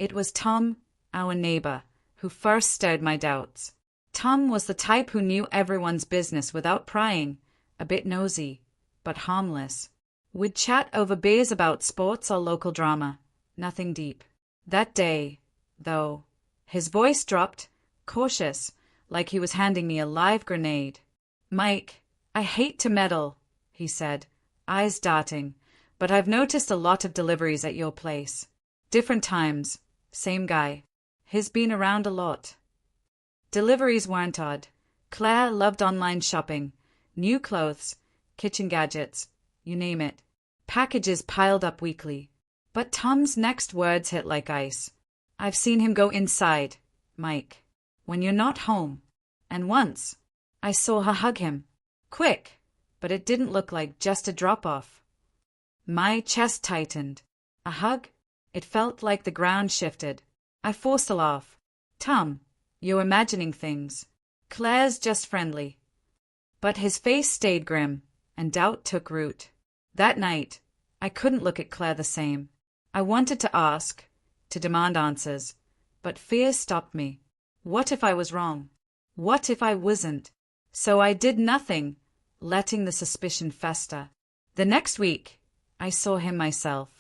It was Tom, our neighbor, who first stirred my doubts. Tom was the type who knew everyone's business without prying, a bit nosy, but harmless. We'd chat over beers about sports or local drama, nothing deep. That day, though, his voice dropped, cautious, like he was handing me a live grenade. "Mike, I hate to meddle," he said, eyes darting, "but I've noticed a lot of deliveries at your place. Different times, same guy. He's been around a lot." Deliveries weren't odd. Claire loved online shopping, new clothes, kitchen gadgets, you name it. Packages piled up weekly. But Tom's next words hit like ice. "I've seen him go inside, Mike, when you're not home. And once, I saw her hug him. Quick, but it didn't look like just a drop-off." My chest tightened. A hug? It felt like the ground shifted. I forced a laugh. "Tom, you're imagining things. Claire's just friendly." But his face stayed grim, and doubt took root. That night, I couldn't look at Claire the same. I wanted to ask, to demand answers, but fear stopped me. What if I was wrong? What if I wasn't? So I did nothing, letting the suspicion fester. The next week, I saw him myself.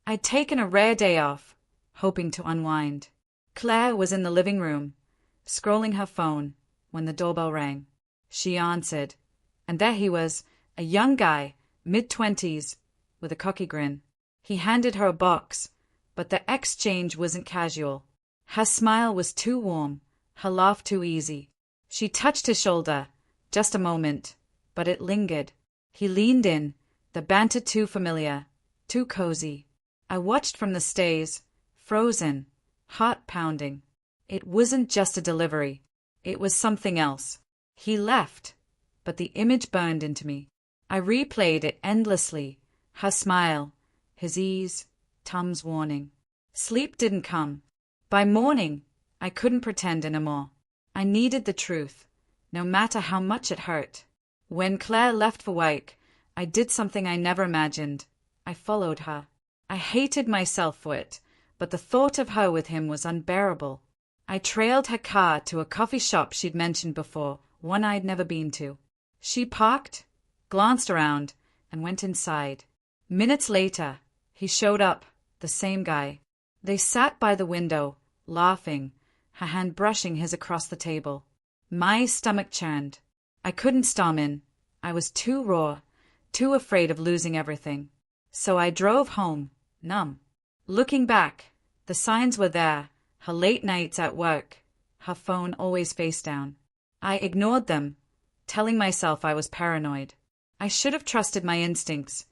I'd taken a rare day off, hoping to unwind. Claire was in the living room, scrolling her phone, when the doorbell rang. She answered, and there he was, a young guy, mid-20s, with a cocky grin. He handed her a box, but the exchange wasn't casual. Her smile was too warm, her laugh too easy. She touched his shoulder, just a moment, but it lingered. He leaned in, the banter too familiar, too cozy. I watched from the stays, frozen, heart pounding. It wasn't just a delivery. It was something else. He left, but the image burned into me. I replayed it endlessly. Her smile, his ease, Tom's warning. Sleep didn't come. By morning, I couldn't pretend anymore. I needed the truth, no matter how much it hurt. When Claire left for work, I did something I never imagined. I followed her. I hated myself for it, but the thought of her with him was unbearable. I trailed her car to a coffee shop she'd mentioned before, one I'd never been to. She parked, glanced around, and went inside. Minutes later, he showed up, the same guy. They sat by the window, laughing, her hand brushing his across the table. My stomach churned. I couldn't storm in. I was too raw, too afraid of losing everything. So I drove home, numb. Looking back, the signs were there, her late nights at work, her phone always face down. I ignored them, telling myself I was paranoid. I should have trusted my instincts,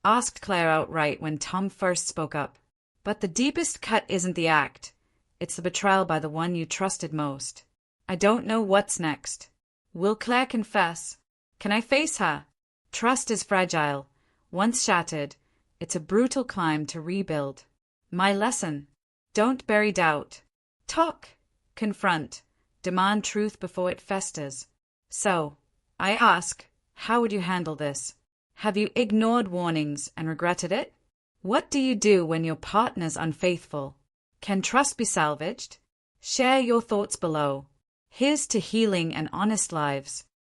asked Claire outright when Tom first spoke up. But the deepest cut isn't the act. It's the betrayal by the one you trusted most. I don't know what's next. Will Claire confess? Can I face her? Trust is fragile. Once shattered, it's a brutal climb to rebuild. My lesson: don't bury doubt. Talk, confront, demand truth before it festers. So, I ask, how would you handle this? Have you ignored warnings and regretted it? What do you do when your partner's unfaithful? Can trust be salvaged? Share your thoughts below. Here's to healing and honest lives.